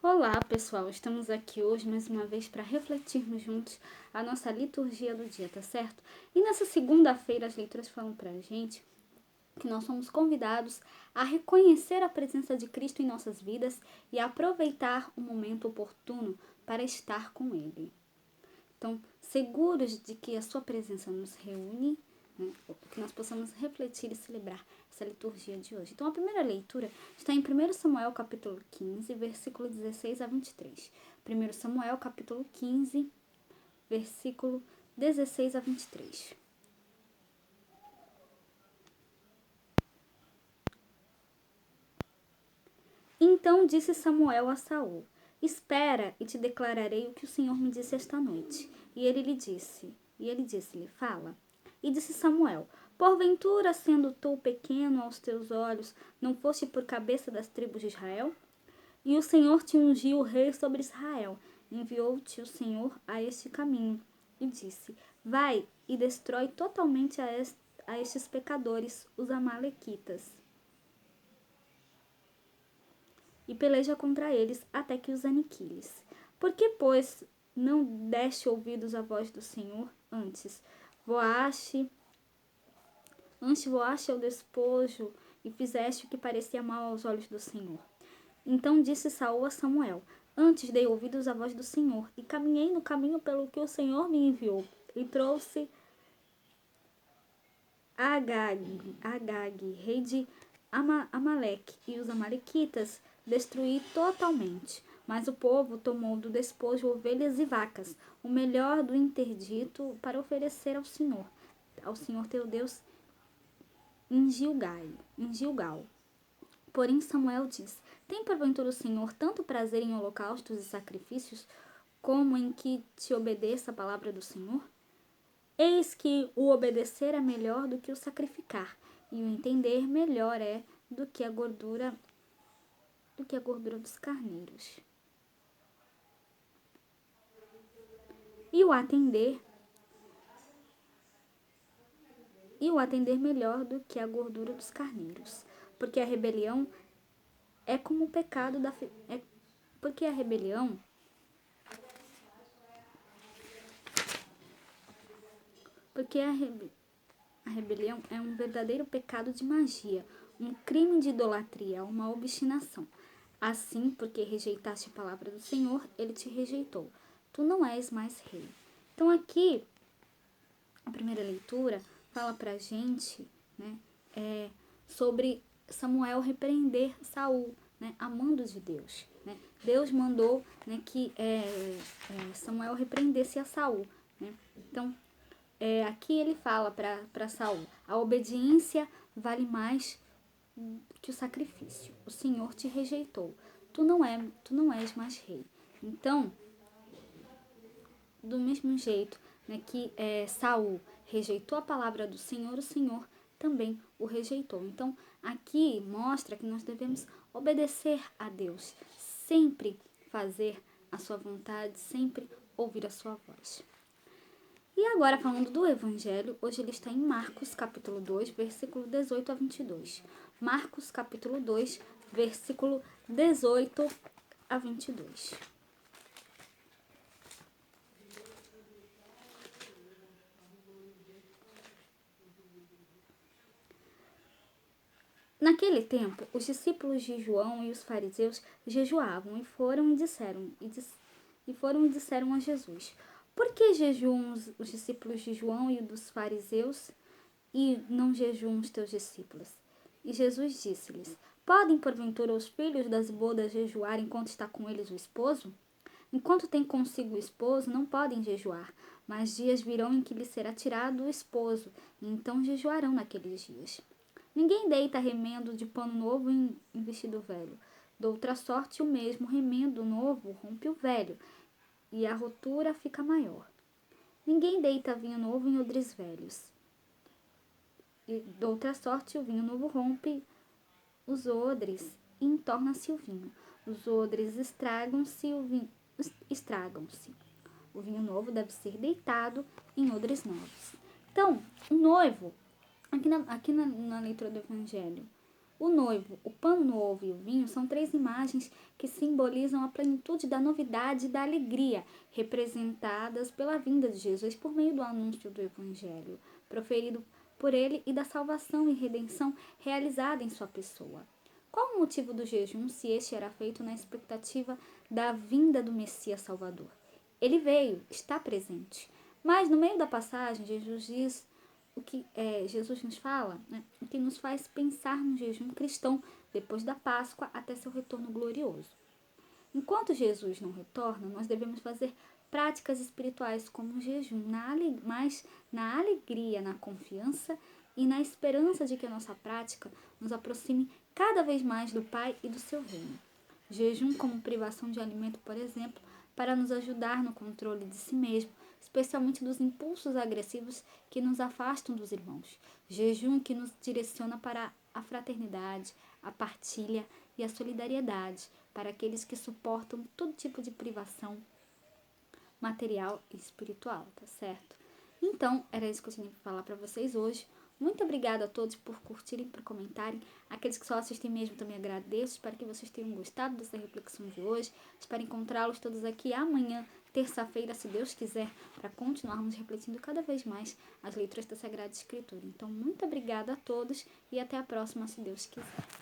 Olá, pessoal! Estamos aqui hoje mais uma vez para refletirmos juntos a nossa liturgia do dia, tá certo? E nessa segunda-feira as leituras falam para a gente que nós somos convidados a reconhecer a presença de Cristo em nossas vidas e aproveitar o momento oportuno para estar com Ele. Então, seguros de que a sua presença nos reúne, né, que nós possamos refletir e celebrar essa liturgia de hoje. Então, a primeira leitura está em 1 Samuel, capítulo 15, versículo 16 a 23. 1 Samuel, capítulo 15, versículo 16 a 23. Então disse Samuel a Saul: Espera, e te declararei o que o Senhor me disse esta noite. E ele disse-lhe: Fala. E disse Samuel: Porventura, sendo tu pequeno aos teus olhos, não foste por cabeça das tribos de Israel? E o Senhor te ungiu rei sobre Israel. Enviou-te o Senhor a este caminho. E disse: Vai e destrói totalmente a estes pecadores, os amalequitas, e peleja contra eles até que os aniquiles. Por que, pois, não deste ouvidos à voz do Senhor voaste ao despojo e fizeste o que parecia mal aos olhos do Senhor? Então disse Saul a Samuel: Antes dei ouvidos à voz do Senhor e caminhei no caminho pelo que o Senhor me enviou, e trouxe Agag, rei de Amaleque, e os amalequitas destruí totalmente. Mas o povo tomou do despojo ovelhas e vacas, o melhor do interdito, para oferecer ao Senhor teu Deus, em Gilgal. Porém Samuel diz: Tem porventura o Senhor tanto prazer em holocaustos e sacrifícios, como em que te obedeça a palavra do Senhor? Eis que o obedecer é melhor do que o sacrificar, e o entender melhor é do que a gordura dos carneiros. E o atender melhor do que a gordura dos carneiros, porque a rebelião é como o pecado porque a rebelião a rebelião é um verdadeiro pecado de magia, um crime de idolatria, uma obstinação. Assim, porque rejeitaste a palavra do Senhor, ele te rejeitou. Tu não és mais rei. Então aqui, a primeira leitura fala pra gente, né, sobre Samuel repreender Saul, né, amando de Deus. Né? Deus mandou, né, que Samuel repreendesse a Saul. Né? Então, aqui ele fala para Saul: a obediência vale mais que o sacrifício. O Senhor te rejeitou. Tu não és mais rei. Então, do mesmo jeito, né, que Saul rejeitou a palavra do Senhor, o Senhor também o rejeitou. Então, aqui mostra que nós devemos obedecer a Deus, sempre fazer a sua vontade, sempre ouvir a sua voz. E agora, falando do Evangelho, hoje ele está em Marcos, capítulo 2, versículo 18 a 22. Marcos, capítulo 2, versículo 18 a 22. Naquele tempo, os discípulos de João e os fariseus jejuavam e foram e disseram a Jesus: Por que jejuam os discípulos de João e dos fariseus e não jejuam os teus discípulos? E Jesus disse-lhes: Podem porventura os filhos das bodas jejuar enquanto está com eles o esposo? Enquanto tem consigo o esposo, não podem jejuar, mas dias virão em que lhes será tirado o esposo, e então jejuarão naqueles dias. Ninguém deita remendo de pano novo em vestido velho. Doutra sorte, o mesmo remendo novo rompe o velho, e a rotura fica maior. Ninguém deita vinho novo em odres velhos. E doutra sorte, o vinho novo rompe os odres e entorna-se o vinho. Os odres estragam-se. O vinho novo deve ser deitado em odres novos. Então, o noivo, aqui na leitura do Evangelho, O noivo, o pano novo e o vinho são três imagens que simbolizam a plenitude da novidade e da alegria, representadas pela vinda de Jesus por meio do anúncio do Evangelho, proferido por ele e da salvação e redenção realizada em sua pessoa. Qual o motivo do jejum se este era feito na expectativa da vinda do Messias Salvador? Ele veio, está presente. Mas no meio da passagem, Jesus nos fala, né, o que nos faz pensar no jejum cristão depois da Páscoa até seu retorno glorioso. Enquanto Jesus não retorna, nós devemos fazer práticas espirituais como o jejum, mas na alegria, na confiança e na esperança de que a nossa prática nos aproxime cada vez mais do Pai e do seu reino. Jejum como privação de alimento, por exemplo, para nos ajudar no controle de si mesmo, especialmente dos impulsos agressivos que nos afastam dos irmãos. Jejum que nos direciona para a fraternidade, a partilha e a solidariedade, para aqueles que suportam todo tipo de privação material e espiritual, tá certo? Então, era isso que eu tinha que falar para vocês hoje. Muito obrigada a todos por curtirem, por comentarem. Aqueles que só assistem mesmo também agradeço. Espero que vocês tenham gostado dessa reflexão de hoje. Espero encontrá-los todos aqui amanhã, terça-feira, se Deus quiser, para continuarmos refletindo cada vez mais as leituras da Sagrada Escritura. Então, muito obrigada a todos e até a próxima, se Deus quiser.